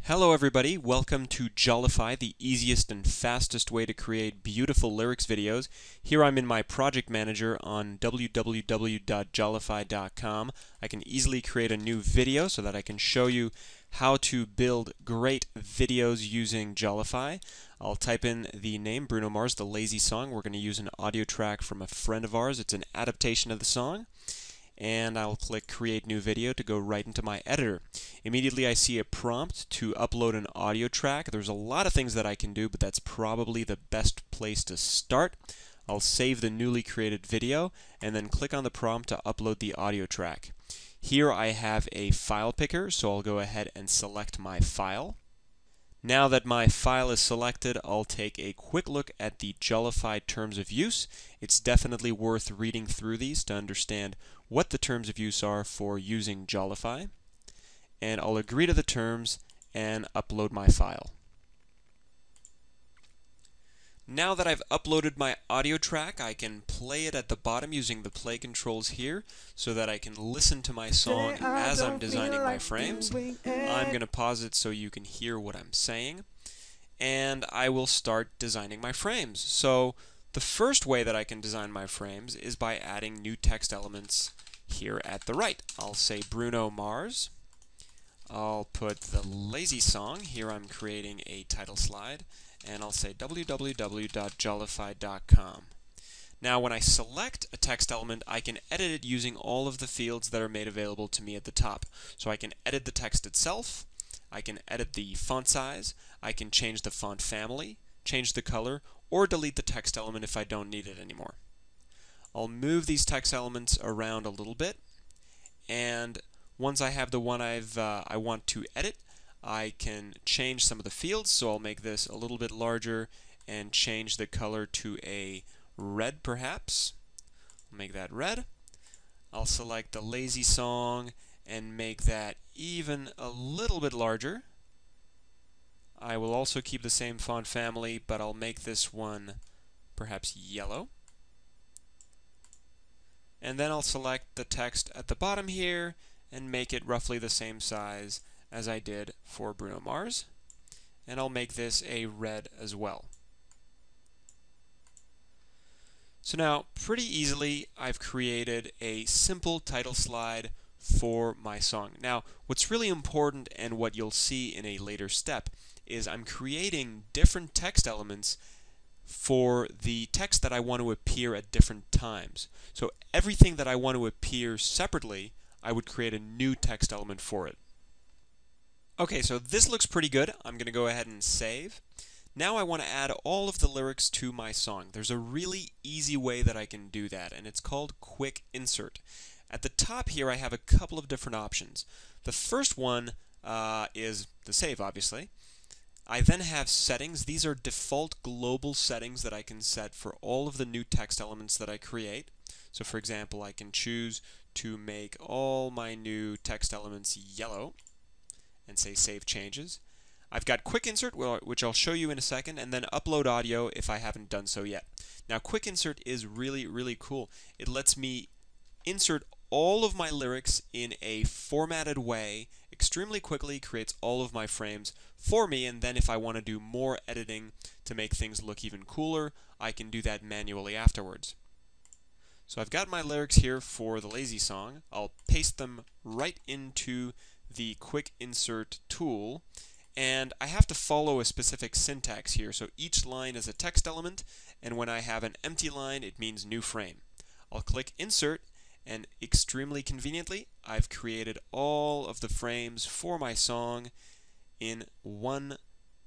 Hello everybody, welcome to Jolify, the easiest and fastest way to create beautiful lyrics videos. Here I'm in my project manager on www.jolify.com. I can easily create a new video so that I can show you how to build great videos using Jolify. I'll type in the name, Bruno Mars, The Lazy Song. We're going to use an audio track from a friend of ours. It's an adaptation of the song. And I'll click Create New Video to go right into my editor. Immediately I see a prompt to upload an audio track. There's a lot of things that I can do, but that's probably the best place to start. I'll save the newly created video and then click on the prompt to upload the audio track. Here I have a file picker, so I'll go ahead and select my file. Now that my file is selected, I'll take a quick look at the Jolify terms of use. It's definitely worth reading through these to understand what the terms of use are for using Jolify. And I'll agree to the terms and upload my file. Now that I've uploaded my audio track, I can play it at the bottom using the play controls here so that I can listen to my song as I'm designing my frames. I'm going to pause it so you can hear what I'm saying. And I will start designing my frames. So the first way that I can design my frames is by adding new text elements here at the right. I'll say Bruno Mars. I'll put The Lazy Song. Here I'm creating a title slide. And I'll say www.jolify.com. Now when I select a text element, I can edit it using all of the fields that are made available to me at the top. So I can edit the text itself, I can edit the font size, I can change the font family, change the color, or delete the text element if I don't need it anymore. I'll move these text elements around a little bit, and once I have the one I want to edit, I can change some of the fields, so I'll make this a little bit larger and change the color to a red perhaps. I'll make that red. I'll select the Lazy Song and make that even a little bit larger. I will also keep the same font family, but I'll make this one perhaps yellow. And then I'll select the text at the bottom here and make it roughly the same size as I did for Bruno Mars, and I'll make this a red as well. So now, pretty easily, I've created a simple title slide for my song. Now, what's really important and what you'll see in a later step is I'm creating different text elements for the text that I want to appear at different times. So everything that I want to appear separately, I would create a new text element for it. Okay, so this looks pretty good. I'm going to go ahead and save. Now I want to add all of the lyrics to my song. There's a really easy way that I can do that, and it's called Quick Insert. At the top here I have a couple of different options. The first one is the save, obviously. I then have settings. These are default global settings that I can set for all of the new text elements that I create. So for example, I can choose to make all my new text elements yellow and say Save Changes. I've got Quick Insert, which I'll show you in a second, and then Upload Audio if I haven't done so yet. Now Quick Insert is really cool. It lets me insert all of my lyrics in a formatted way extremely quickly, creates all of my frames for me, and then if I want to do more editing to make things look even cooler, I can do that manually afterwards. So I've got my lyrics here for The Lazy Song. I'll paste them right into the Quick Insert tool, and I have to follow a specific syntax here. So each line is a text element, and when I have an empty line, it means new frame. I'll click Insert, and extremely conveniently, I've created all of the frames for my song in one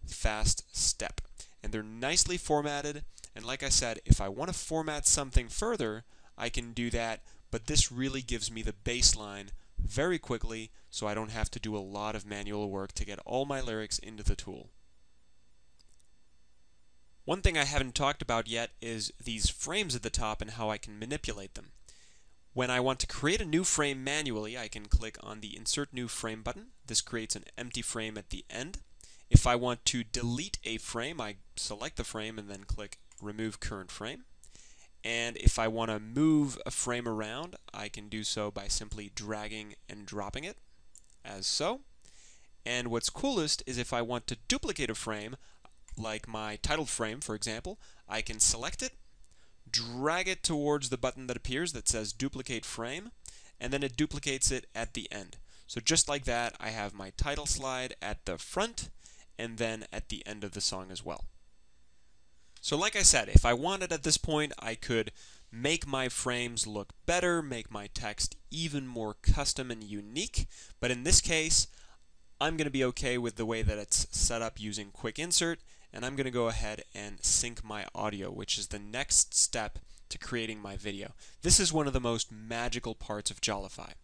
fast step. And they're nicely formatted, and like I said, if I want to format something further, I can do that, but this really gives me the baseline very quickly, so I don't have to do a lot of manual work to get all my lyrics into the tool. One thing I haven't talked about yet is these frames at the top and how I can manipulate them. When I want to create a new frame manually, I can click on the Insert New Frame button. This creates an empty frame at the end. If I want to delete a frame, I select the frame and then click Remove Current Frame. And if I want to move a frame around, I can do so by simply dragging and dropping it, as so. And what's coolest is if I want to duplicate a frame, like my title frame, for example, I can select it, drag it towards the button that appears that says Duplicate Frame, and then it duplicates it at the end. So just like that, I have my title slide at the front, and then at the end of the song as well. So like I said, if I wanted at this point, I could make my frames look better, make my text even more custom and unique, but in this case, I'm going to be okay with the way that it's set up using Quick Insert, and I'm going to go ahead and sync my audio, which is the next step to creating my video. This is one of the most magical parts of Jolify.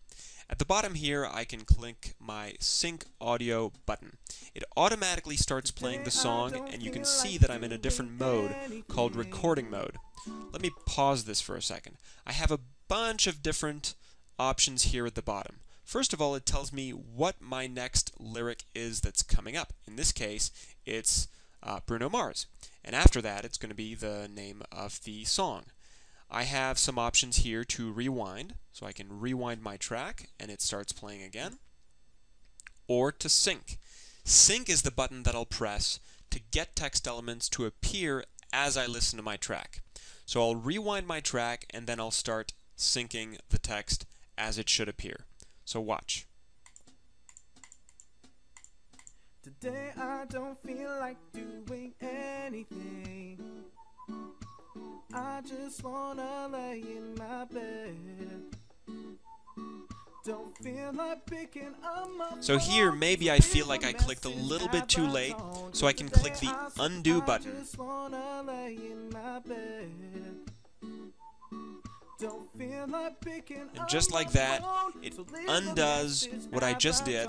At the bottom here, I can click my Sync Audio button. It automatically starts playing the song, and you can see that I'm in a different mode called Recording Mode. Let me pause this for a second. I have a bunch of different options here at the bottom. First of all, it tells me what my next lyric is that's coming up. In this case, it's Bruno Mars. And after that, it's going to be the name of the song. I have some options here to rewind, so I can rewind my track and it starts playing again. Or to sync. Sync is the button that I'll press to get text elements to appear as I listen to my track. So I'll rewind my track and then I'll start syncing the text as it should appear. So watch. Today I don't feel like doing anything. I just wanna lay in my bed. Don't feel like picking up. So here maybe I feel like I clicked a little bit too late, so I can click the undo button. And just like that, it undoes what I just did,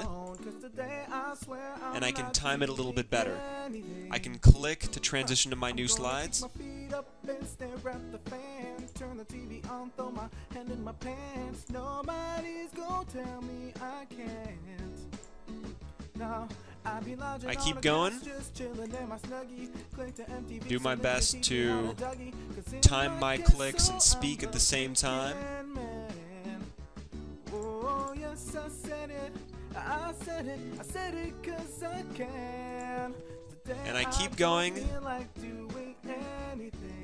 and I can time it a little bit better. I can click to transition to my new slides. I keep going, do my best to time my clicks and speak at the same time. And I keep going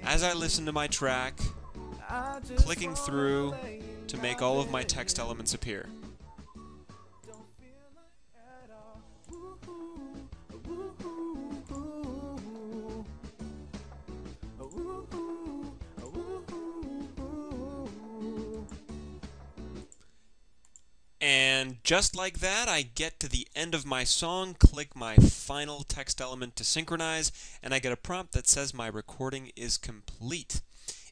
as I listen to my track, clicking through to make all of my text elements appear. And just like that, I get to the end of my song, click my final text element to synchronize, and I get a prompt that says my recording is complete.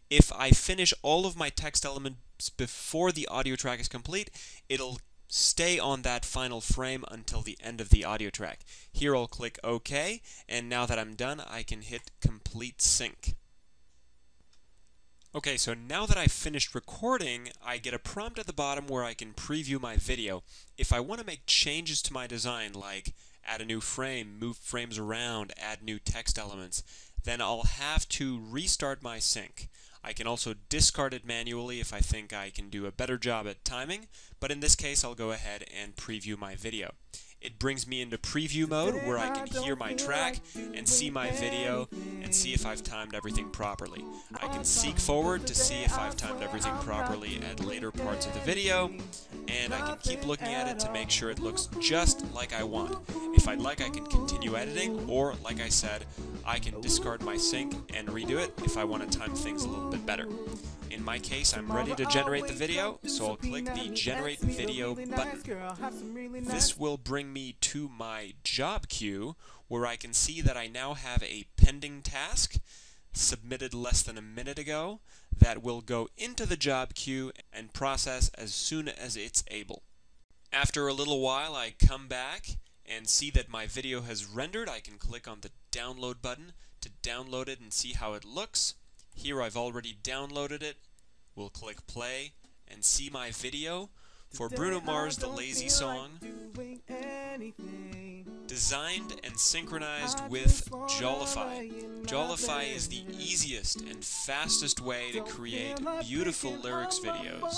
If I finish all of my text elements before the audio track is complete, it'll stay on that final frame until the end of the audio track. Here I'll click OK, and now that I'm done, I can hit Complete Sync. Okay, so now that I've finished recording, I get a prompt at the bottom where I can preview my video. If I want to make changes to my design, like add a new frame, move frames around, add new text elements, then I'll have to restart my sync. I can also discard it manually if I think I can do a better job at timing, but in this case I'll go ahead and preview my video. It brings me into preview mode where I can hear my track and see my video and see if I've timed everything properly. I can seek forward to see if I've timed everything properly at later parts of the video, and I can keep looking at it to make sure it looks just like I want. If I'd like, I can continue editing, or like I said, I can discard my sync and redo it if I want to time things a little bit better. In my case, I'm ready to generate the video, so I'll click the Generate Video button. This will bring me to my job queue, where I can see that I now have a pending task submitted less than a minute ago that will go into the job queue and process as soon as it's able. After a little while, I come back and see that my video has rendered. I can click on the download button to download it and see how it looks. Here I've already downloaded it. We'll click play and see my video for Bruno Mars' The Lazy Song, designed and synchronized with Jolify. Jolify is the easiest and fastest way to create beautiful lyrics videos.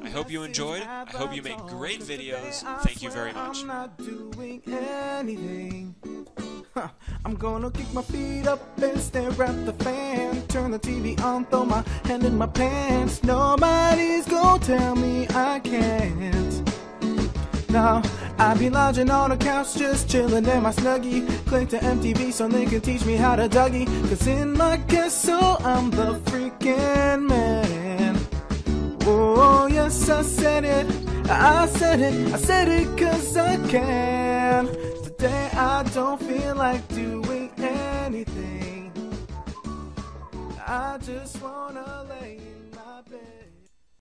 I hope you enjoyed. I hope you make great videos. Thank you very much. I'm not doing anything. I'm gonna kick my feet up and stare at the fan. Turn the TV on, throw my hand in my pants. Nobody's gonna tell me I can't. Now, I be lounging on the couch, just chilling in my snuggie. Click to MTV so they can teach me how to Dougie. Cause in my castle, I'm the freaking man. Oh, yes, I said it. I said it cause I can. Today I don't feel like doing anything. I just wanna lay in my bed.